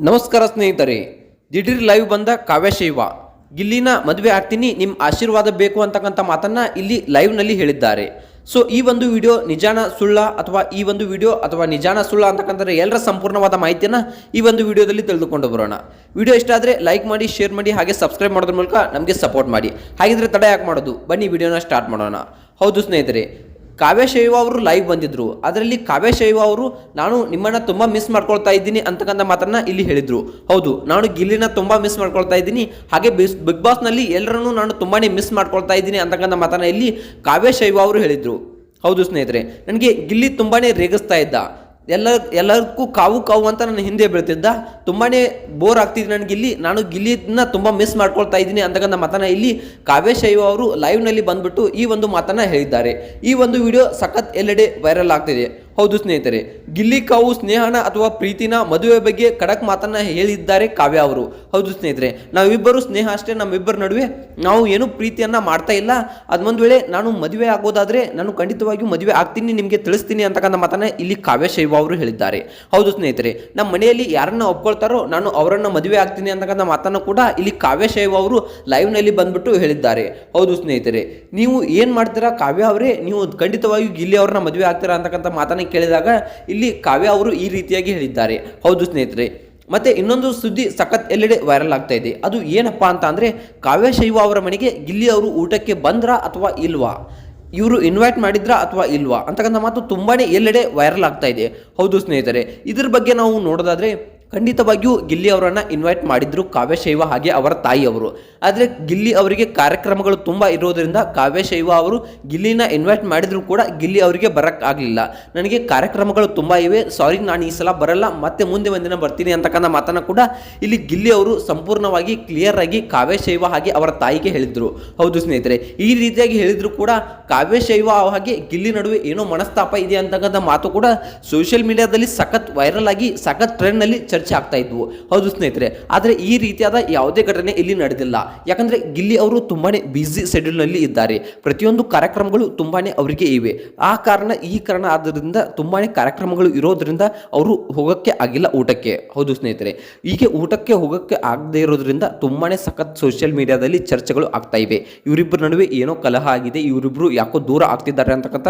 ನಮಸ್ಕಾರ ಸ್ನೇಹಿತರೆ, ದಿಢೀರ್ ಲೈವ್ ಬಂದ ಕಾವ್ಯಶೈವ ಗಿಲ್ಲಿನ ಮದುವೆ ಆಗ್ತೀನಿ, ನಿಮ್ಮ ಆಶೀರ್ವಾದ ಬೇಕು ಅಂತಕ್ಕಂಥ ಮಾತನ್ನ ಇಲ್ಲಿ ಲೈವ್ನಲ್ಲಿ ಹೇಳಿದ್ದಾರೆ. ಸೊ ಈ ಒಂದು ವಿಡಿಯೋ ನಿಜಾನ ಸುಳ್ಳ ಅಥವಾ ಈ ಒಂದು ವಿಡಿಯೋ ಅಥವಾ ನಿಜಾನ ಸುಳ್ಳ ಅಂತಕ್ಕಂಥ ಎಲ್ಲರ ಸಂಪೂರ್ಣವಾದ ಮಾಹಿತಿಯನ್ನು ಈ ಒಂದು ವಿಡಿಯೋದಲ್ಲಿ ತಿಳಿದುಕೊಂಡು ಬರೋಣ. ವಿಡಿಯೋ ಇಷ್ಟ ಆದರೆ ಲೈಕ್ ಮಾಡಿ, ಶೇರ್ ಮಾಡಿ, ಹಾಗೆ ಸಬ್ಸ್ಕ್ರೈಬ್ ಮಾಡೋದ್ರ ಮೂಲಕ ನಮಗೆ ಸಪೋರ್ಟ್ ಮಾಡಿ. ಹಾಗಿದ್ರೆ ತಡ ಯಾಕೆ ಮಾಡೋದು, ಬನ್ನಿ ವಿಡಿಯೋನ ಸ್ಟಾರ್ಟ್ ಮಾಡೋಣ. ಹೌದು ಸ್ನೇಹಿತರೆ, ಕಾವ್ಯಶೈವ ಅವರು ಲೈವ್ ಬಂದಿದ್ರು. ಅದರಲ್ಲಿ ಕಾವ್ಯಶೈವ ಅವರು ನಾನು ನಿಮ್ಮನ್ನು ತುಂಬ ಮಿಸ್ ಮಾಡ್ಕೊಳ್ತಾ ಇದ್ದೀನಿ ಅಂತಕ್ಕಂಥ ಮಾತನ್ನ ಇಲ್ಲಿ ಹೇಳಿದ್ರು. ಹೌದು, ನಾನು ಗಿಲ್ಲಿನ ತುಂಬ ಮಿಸ್ ಮಾಡ್ಕೊಳ್ತಾ ಇದ್ದೀನಿ, ಹಾಗೆ ಬಿಗ್ ಬಾಸ್ನಲ್ಲಿ ಎಲ್ಲರನ್ನೂ ನಾನು ತುಂಬಾ ಮಿಸ್ ಮಾಡ್ಕೊಳ್ತಾ ಇದ್ದೀನಿ ಅಂತಕ್ಕಂಥ ಮಾತನ್ನ ಇಲ್ಲಿ ಕಾವ್ಯಶೈವ ಅವರು ಹೇಳಿದ್ರು. ಹೌದು ಸ್ನೇಹಿತರೆ, ನನಗೆ ಗಿಲ್ಲಿ ತುಂಬಾ ರೇಗಿಸ್ತಾ ಇದ್ದ. ಎಲ್ಲರಿಗೂ ಕಾವು ಕಾವು ಅಂತ ನನ್ನ ಹಿಂದೆ ಬೀಳ್ತಿದ್ದ. ತುಂಬಾ ಬೋರ್ ಆಗ್ತಿದ್ದು ನನಗೆ ಇಲ್ಲಿ. ನಾನು ಗಿಲ್ಲಿನ ತುಂಬ ಮಿಸ್ ಮಾಡ್ಕೊಳ್ತಾ ಇದ್ದೀನಿ ಅಂತಕ್ಕಂಥ ಮಾತನ್ನ ಇಲ್ಲಿ ಕಾವ್ಯಶೈವ ಅವರು ಲೈವ್ನಲ್ಲಿ ಬಂದ್ಬಿಟ್ಟು ಈ ಒಂದು ಮಾತನ್ನ ಹೇಳಿದ್ದಾರೆ. ಈ ಒಂದು ವಿಡಿಯೋ ಸಖತ್ ಎಲ್ಲೆಡೆ ವೈರಲ್ ಆಗ್ತಿದೆ. ಹೌದು ಸ್ನೇಹಿತರೆ, ಗಿಲ್ಲಿ ಕಾವು ಸ್ನೇಹನ ಅಥವಾ ಪ್ರೀತಿನ ಮದುವೆ ಬಗ್ಗೆ ಖಡಕ್ ಮಾತನ್ನ ಹೇಳಿದ್ದಾರೆ ಕಾವ್ಯ ಅವರು. ಹೌದು ಸ್ನೇಹಿತರೆ, ನಾವಿಬ್ಬರು ಸ್ನೇಹ ಅಷ್ಟೇ, ನಮ್ಮಿಬ್ಬರ ನಡುವೆ ನಾವು ಏನು ಪ್ರೀತಿಯನ್ನ ಮಾಡ್ತಾ ಇಲ್ಲ. ಅದೊಂದು ವೇಳೆ ನಾನು ಮದುವೆ ಆಗೋದಾದ್ರೆ ನಾನು ಖಂಡಿತವಾಗಿಯೂ ಮದುವೆ ಆಗ್ತೀನಿ, ನಿಮಗೆ ತಿಳಿಸ್ತೀನಿ ಅಂತಕ್ಕಂಥ ಮಾತನ್ನ ಇಲ್ಲಿ ಕಾವ್ಯಶೈವ ಅವರು ಹೇಳಿದ್ದಾರೆ. ಹೌದು ಸ್ನೇಹಿತರೆ, ನಮ್ಮ ಮನೆಯಲ್ಲಿ ಯಾರನ್ನ ಒಪ್ಕೊಳ್ತಾರೋ ನಾನು ಅವರನ್ನ ಮದುವೆ ಆಗ್ತೀನಿ ಅಂತಕ್ಕಂಥ ಮಾತನ್ನು ಕೂಡ ಇಲ್ಲಿ ಕಾವ್ಯಶೈವ ಅವರು ಲೈವ್ನಲ್ಲಿ ಬಂದ್ಬಿಟ್ಟು ಹೇಳಿದ್ದಾರೆ. ಹೌದು ಸ್ನೇಹಿತರೆ, ನೀವು ಏನು ಮಾಡ್ತೀರಾ ಕಾವ್ಯ ಅವರೇ, ನೀವು ಖಂಡಿತವಾಗಿಯೂ ಗಿಲ್ಲಿ ಅವ್ರನ್ನ ಮದುವೆ ಆಗ್ತೀರಾ ಅಂತಕ್ಕಂಥ ಮಾತನ್ನ ಕೇಳಿದಾಗ ಇಲ್ಲಿ ಕಾವ್ಯ ಅವರು ಈ ರೀತಿಯಾಗಿ ಹೇಳಿದ್ದಾರೆ. ಹೌದು ಸ್ನೇಹಿತರೆ, ಮತ್ತೆ ಇನ್ನೊಂದು ಸುದ್ದಿ ಸಖತ್ ಎಲ್ಲೆಡೆ ವೈರಲ್ ಆಗ್ತಾ ಇದೆ. ಅದು ಏನಪ್ಪಾ ಅಂತ ಅಂದ್ರೆ, ಕಾವ್ಯಶೈವ ಅವರ ಮನೆಗೆ ಗಿಲ್ಲಿ ಅವರು ಊಟಕ್ಕೆ ಬಂದ್ರಾ ಅಥವಾ ಇಲ್ವಾ, ಇವರು ಇನ್ವೈಟ್ ಮಾಡಿದ್ರಾ ಅಥವಾ ಇಲ್ವಾ ಅಂತಕ್ಕಂಥ ಮಾತು ತುಂಬಾನೇ ಎಲ್ಲೆಡೆ ವೈರಲ್ ಆಗ್ತಾ ಇದೆ. ಹೌದು ಸ್ನೇಹಿತರೆ, ಇದ್ರ ಬಗ್ಗೆ ನಾವು ನೋಡೋದಾದ್ರೆ ಖಂಡಿತವಾಗಿಯೂ ಗಿಲ್ಲಿ ಅವರನ್ನು ಇನ್ವೈಟ್ ಮಾಡಿದ್ರು ಕಾವ್ಯಶೈವ ಹಾಗೆ ಅವರ ತಾಯಿಯವರು. ಆದರೆ ಗಿಲ್ಲಿ ಅವರಿಗೆ ಕಾರ್ಯಕ್ರಮಗಳು ತುಂಬ ಇರೋದರಿಂದ ಕಾವ್ಯಶೈವ ಅವರು ಗಿಲ್ಲಿನ ಇನ್ವೈಟ್ ಮಾಡಿದ್ರು ಕೂಡ ಗಿಲ್ಲಿ ಅವರಿಗೆ ಬರೋಕ್ಕಾಗಲಿಲ್ಲ. ನನಗೆ ಕಾರ್ಯಕ್ರಮಗಳು ತುಂಬ ಇವೆ, ಸಾರಿ ನಾನು ಈ ಸಲ ಬರಲ್ಲ, ಮತ್ತೆ ಮುಂದೆ ಒಂದಿನ ಬರ್ತೀನಿ ಅಂತಕ್ಕಂಥ ಮಾತನ್ನು ಕೂಡ ಇಲ್ಲಿ ಗಿಲ್ಲಿ ಅವರು ಸಂಪೂರ್ಣವಾಗಿ ಕ್ಲಿಯರ್ ಆಗಿ ಕಾವ್ಯಶೈವ ಹಾಗೆ ಅವರ ತಾಯಿಗೆ ಹೇಳಿದ್ರು. ಹೌದು ಸ್ನೇಹಿತರೆ, ಈ ರೀತಿಯಾಗಿ ಹೇಳಿದ್ರು ಕೂಡ ಕಾವ್ಯಶೈವ ಹಾಗೆ ಗಿಲ್ಲಿ ನಡುವೆ ಏನೋ ಮನಸ್ತಾಪ ಇದೆ ಅಂತಕ್ಕಂಥ ಮಾತು ಕೂಡ ಸೋಷಿಯಲ್ ಮೀಡಿಯಾದಲ್ಲಿ ಸಖತ್ ವೈರಲ್ ಆಗಿ ಸಖತ್ ಟ್ರೆಂಡ್ನಲ್ಲಿ ಚರ್ಚೆ ಆಗ್ತಾ ಇದ್ವು. ಹೌದು ಸ್ನೇಹಿತರೆ, ಆದರೆ ಈ ರೀತಿಯಾದ ಯಾವುದೇ ಘಟನೆ ಇಲ್ಲಿ ನಡೆದಿಲ್ಲ. ಯಾಕಂದ್ರೆ ಗಿಲ್ಲಿ ಅವರು ತುಂಬಾನೇ ಬ್ಯುಸಿ ಶೆಡ್ಯೂಲ್ ನಲ್ಲಿ ಇದ್ದಾರೆ. ಪ್ರತಿಯೊಂದು ಕಾರ್ಯಕ್ರಮಗಳು ತುಂಬಾನೇ ಅವರಿಗೆ ಇವೆ. ಈ ಕಾರಣ ಆದ್ದರಿಂದ ತುಂಬಾನೇ ಕಾರ್ಯಕ್ರಮಗಳು ಇರೋದ್ರಿಂದ ಅವರು ಹೋಗಕ್ಕೆ ಆಗಿಲ್ಲ ಊಟಕ್ಕೆ. ಹೌದು ಸ್ನೇಹಿತರೆ, ಹೀಗೆ ಊಟಕ್ಕೆ ಹೋಗಕ್ಕೆ ಆಗದೆ ಇರೋದ್ರಿಂದ ತುಂಬಾನೇ ಸಖತ್ ಸೋಷಿಯಲ್ ಮೀಡಿಯಾದಲ್ಲಿ ಚರ್ಚೆಗಳು ಆಗ್ತಾ ಇವೆ. ಇವರಿಬ್ಬರ ನಡುವೆ ಏನೋ ಕಲಹ ಆಗಿದೆ, ಇವರಿಬ್ರು ಯಾಕೋ ದೂರ ಆಗ್ತಿದ್ದಾರೆ ಅಂತಕ್ಕಂಥ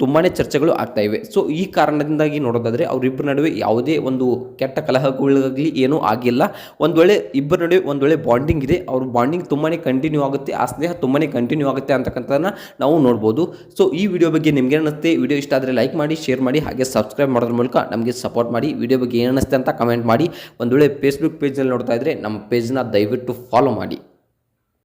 ತುಂಬಾನೇ ಚರ್ಚೆಗಳು ಆಗ್ತಾ ಇವೆ. ಸೊ ಈ ಕಾರಣದಿಂದಾಗಿ ನೋಡೋದಾದ್ರೆ ಅವರಿಬ್ಬರ ನಡುವೆ ಯಾವುದೇ ಒಂದು ಕೆಟ್ಟ ಕಲಹಗಳಾಗಲಿ ಏನೂ ಆಗಿಲ್ಲ. ಒಂದು ವೇಳೆ ಇಬ್ಬರ ನಡುವೆ ಒಂದು ವೇಳೆ ಬಾಂಡಿಂಗ್ ಇದೆ, ಅವ್ರ ಬಾಂಡಿಂಗ್ ತುಂಬಾ ಕಂಟಿನ್ಯೂ ಆಗುತ್ತೆ, ಆ ಸ್ನೇಹ ತುಂಬಾ ಕಂಟಿನ್ಯೂ ಆಗುತ್ತೆ ಅಂತಕ್ಕಂಥದ್ದನ್ನ ನಾವು ನೋಡ್ಬೋದು. ಸೊ ಈ ವಿಡಿಯೋ ಬಗ್ಗೆ ನಿಮ್ಗೆ ಏನಿಸುತ್ತೆ, ವಿಡಿಯೋ ಇಷ್ಟ ಆದರೆ ಲೈಕ್ ಮಾಡಿ, ಶೇರ್ ಮಾಡಿ, ಹಾಗೆ ಸಬ್ಸ್ಕ್ರೈಬ್ ಮಾಡೋದ್ರ ಮೂಲಕ ನಮಗೆ ಸಪೋರ್ಟ್ ಮಾಡಿ. ವಿಡಿಯೋ ಬಗ್ಗೆ ಏನಿಸುತ್ತೆ ಅಂತ ಕಮೆಂಟ್ ಮಾಡಿ. ಒಂದು ವೇಳೆ ಫೇಸ್ಬುಕ್ ಪೇಜ್ನಲ್ಲಿ ನೋಡ್ತಾ ಇದ್ರೆ ನಮ್ಮ ಪೇಜ್ನ ದಯವಿಟ್ಟು ಫಾಲೋ ಮಾಡಿ.